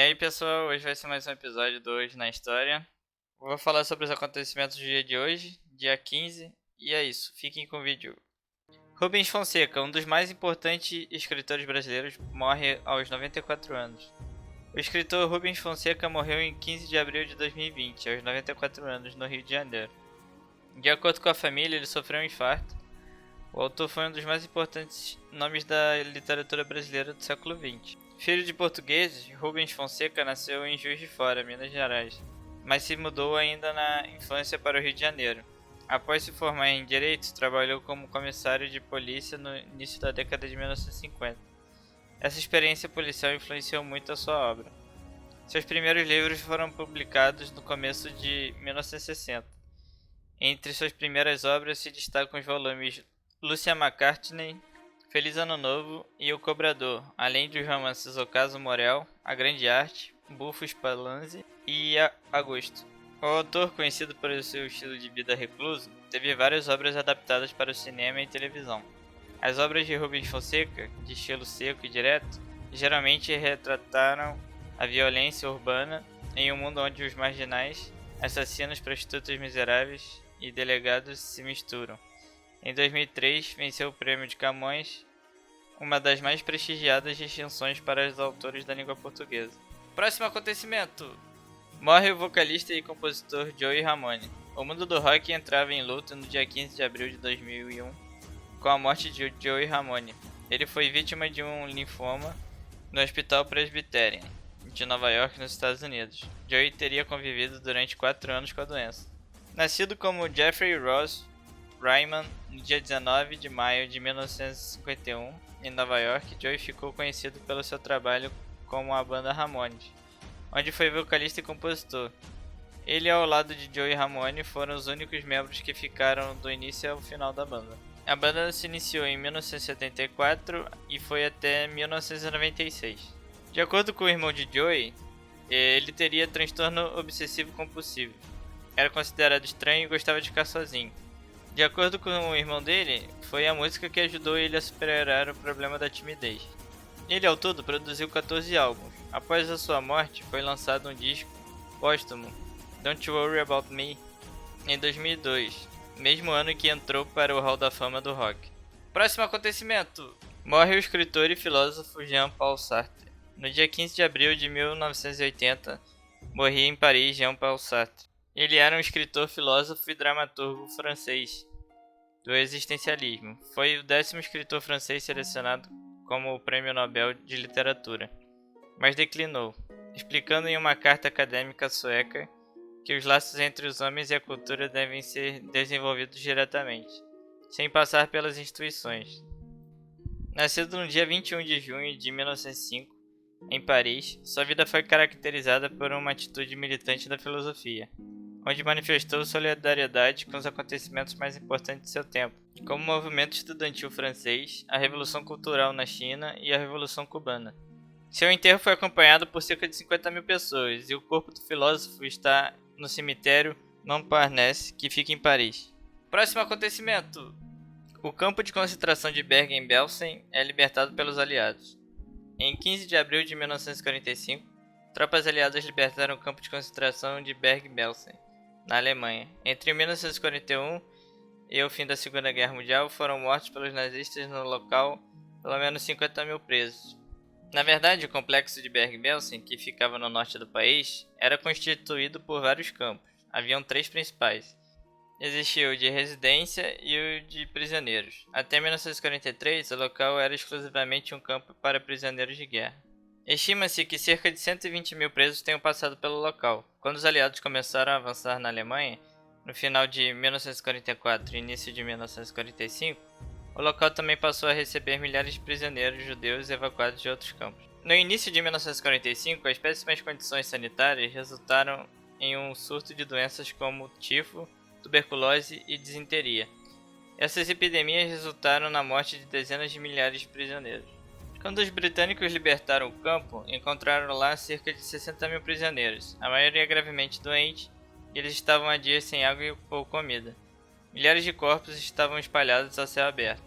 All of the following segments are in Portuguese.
aí pessoal, hoje vai ser mais um episódio do Hoje na História. Vou falar sobre os acontecimentos do dia de hoje, dia 15, e é isso, fiquem com o vídeo. Rubens Fonseca, um dos mais importantes escritores brasileiros, morre aos 94 anos. O escritor Rubens Fonseca morreu em 15 de abril de 2020, aos 94 anos, no Rio de Janeiro. De acordo com a família, ele sofreu um infarto. O autor foi um dos mais importantes nomes da literatura brasileira do século XX. Filho de portugueses, Rubens Fonseca nasceu em Juiz de Fora, Minas Gerais, mas se mudou ainda na infância para o Rio de Janeiro. Após se formar em Direito, trabalhou como comissário de polícia no início da década de 1950. Essa experiência policial influenciou muito a sua obra. Seus primeiros livros foram publicados no começo de 1960. Entre suas primeiras obras se destacam os volumes Lucia McCartney, Feliz Ano Novo e O Cobrador, além dos romances O Caso Morel, A Grande Arte, Bufo Spallanzani e Agosto. O autor, conhecido por seu estilo de vida recluso, teve várias obras adaptadas para o cinema e televisão. As obras de Rubens Fonseca, de estilo seco e direto, geralmente retrataram a violência urbana em um mundo onde os marginais, assassinos, prostitutas miseráveis e delegados se misturam. Em 2003, venceu o Prêmio de Camões, uma das mais prestigiadas distinções para os autores da língua portuguesa. Próximo acontecimento: morre o vocalista e compositor Joey Ramone. O mundo do rock entrava em luto no dia 15 de abril de 2001, com a morte de Joey Ramone. Ele foi vítima de um linfoma no Hospital Presbyterian de Nova York, nos Estados Unidos. Joey teria convivido durante 4 anos com a doença. Nascido como Jeffrey Ross Ryman no dia 19 de maio de 1951, em Nova York, Joey ficou conhecido pelo seu trabalho com a banda Ramones, onde foi vocalista e compositor. Ele, ao lado de Joey Ramone, foram os únicos membros que ficaram do início ao final da banda. A banda se iniciou em 1974 e foi até 1996. De acordo com o irmão de Joey, ele teria transtorno obsessivo-compulsivo. Era considerado estranho e gostava de ficar sozinho. De acordo com o irmão dele, foi a música que ajudou ele a superar o problema da timidez. Ele, ao todo, produziu 14 álbuns. Após a sua morte, foi lançado um disco póstumo, Don't Worry About Me, em 2002, mesmo ano que entrou para o Hall da Fama do rock. Próximo acontecimento: morre o escritor e filósofo Jean-Paul Sartre. No dia 15 de abril de 1980, morria em Paris Jean-Paul Sartre. Ele era um escritor, filósofo e dramaturgo francês do existencialismo. Foi o 10º escritor francês selecionado como o Prêmio Nobel de Literatura, mas declinou, explicando em uma carta acadêmica sueca que os laços entre os homens e a cultura devem ser desenvolvidos diretamente, sem passar pelas instituições. Nascido no dia 21 de junho de 1905, em Paris, sua vida foi caracterizada por uma atitude militante da filosofia, onde manifestou solidariedade com os acontecimentos mais importantes de seu tempo, como o movimento estudantil francês, a Revolução Cultural na China e a Revolução Cubana. Seu enterro foi acompanhado por cerca de 50 mil pessoas, e o corpo do filósofo está no cemitério Montparnasse, que fica em Paris. Próximo acontecimento: o campo de concentração de Bergen-Belsen é libertado pelos aliados. Em 15 de abril de 1945, tropas aliadas libertaram o campo de concentração de Bergen-Belsen, na Alemanha. Entre 1941 e o fim da Segunda Guerra Mundial, foram mortos pelos nazistas no local pelo menos 50 mil presos. Na verdade, o complexo de Bergen-Belsen, que ficava no norte do país, era constituído por vários campos. Haviam 3 principais. Existia o de residência e o de prisioneiros. Até 1943, o local era exclusivamente um campo para prisioneiros de guerra. Estima-se que cerca de 120 mil presos tenham passado pelo local. Quando os aliados começaram a avançar na Alemanha, no final de 1944 e início de 1945, o local também passou a receber milhares de prisioneiros judeus evacuados de outros campos. No início de 1945, as péssimas condições sanitárias resultaram em um surto de doenças como tifo, tuberculose e disenteria. Essas epidemias resultaram na morte de dezenas de milhares de prisioneiros. Quando os britânicos libertaram o campo, encontraram lá cerca de 60 mil prisioneiros, a maioria gravemente doente, e eles estavam há dias sem água ou comida. Milhares de corpos estavam espalhados a céu aberto.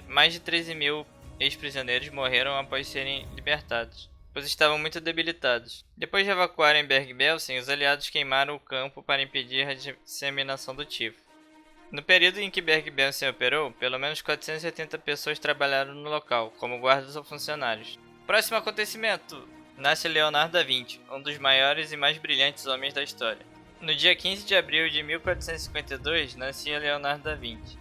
Mais de 13 mil ex-prisioneiros morreram após serem libertados. pois estavam muito debilitados. Depois de evacuarem Bergen-Belsen, os aliados queimaram o campo para impedir a disseminação do tifo. No período em que Bergen-Belsen operou, pelo menos 480 pessoas trabalharam no local, como guardas ou funcionários. Próximo acontecimento: nasce Leonardo da Vinci, um dos maiores e mais brilhantes homens da história. No dia 15 de abril de 1452, nascia Leonardo da Vinci.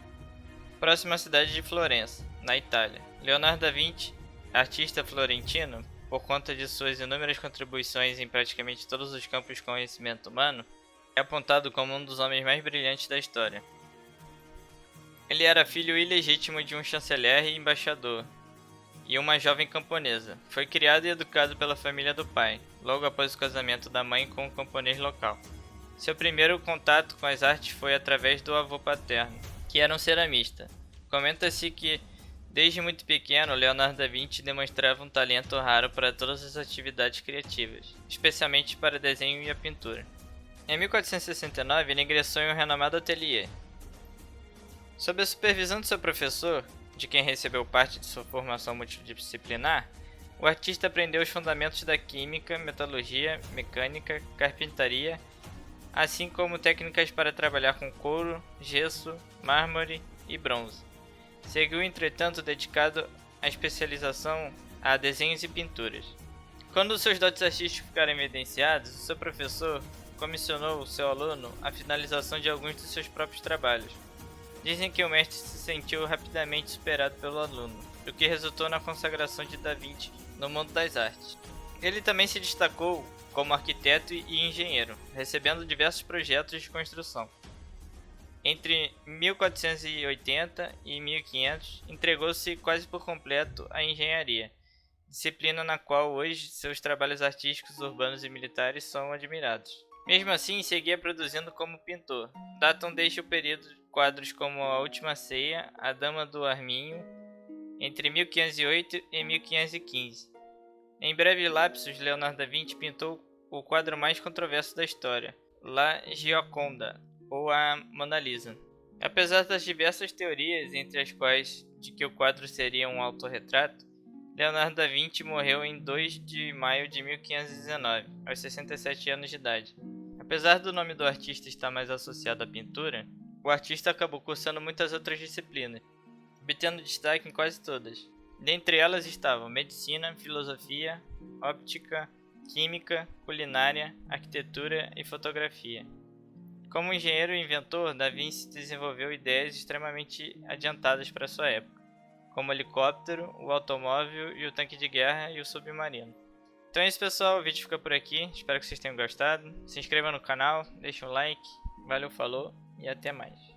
Próxima cidade de Florença, na Itália. Leonardo da Vinci, artista florentino, por conta de suas inúmeras contribuições em praticamente todos os campos de conhecimento humano, é apontado como um dos homens mais brilhantes da história. Ele era filho ilegítimo de um chanceler e embaixador, e uma jovem camponesa. Foi criado e educado pela família do pai, logo após o casamento da mãe com um camponês local. Seu primeiro contato com as artes foi através do avô paterno, que era um ceramista. Comenta-se que, desde muito pequeno, Leonardo da Vinci demonstrava um talento raro para todas as atividades criativas, especialmente para desenho e a pintura. Em 1469, ele ingressou em um renomado ateliê. Sob a supervisão de seu professor, de quem recebeu parte de sua formação multidisciplinar, o artista aprendeu os fundamentos da química, metalurgia, mecânica, carpintaria, assim como técnicas para trabalhar com couro, gesso, mármore e bronze. Seguiu, entretanto, dedicado à especialização a desenhos e pinturas. Quando seus dotes artísticos ficaram evidenciados, o seu professor comissionou o seu aluno a finalização de alguns dos seus próprios trabalhos. Dizem que o mestre se sentiu rapidamente superado pelo aluno, o que resultou na consagração de Da Vinci no mundo das artes. Ele também se destacou como arquiteto e engenheiro, recebendo diversos projetos de construção. Entre 1480 e 1500, entregou-se quase por completo à engenharia, disciplina na qual hoje seus trabalhos artísticos, urbanos e militares são admirados. Mesmo assim, seguia produzindo como pintor. Datam desde o período de quadros como A Última Ceia, A Dama do Arminho, entre 1508 e 1515. Em breves lapsos, Leonardo da Vinci pintou o quadro mais controverso da história, La Gioconda, ou a Mona Lisa. Apesar das diversas teorias, entre as quais de que o quadro seria um autorretrato, Leonardo da Vinci morreu em 2 de maio de 1519, aos 67 anos de idade. Apesar do nome do artista estar mais associado à pintura, o artista acabou cursando muitas outras disciplinas, obtendo destaque em quase todas. Dentre elas estavam medicina, filosofia, óptica, química, culinária, arquitetura e fotografia. Como engenheiro e inventor, Da Vinci desenvolveu ideias extremamente adiantadas para sua época, como o helicóptero, o automóvel e o tanque de guerra e o submarino. Então é isso, pessoal, o vídeo fica por aqui, espero que vocês tenham gostado. Se inscreva no canal, deixe um like, valeu, falou e até mais.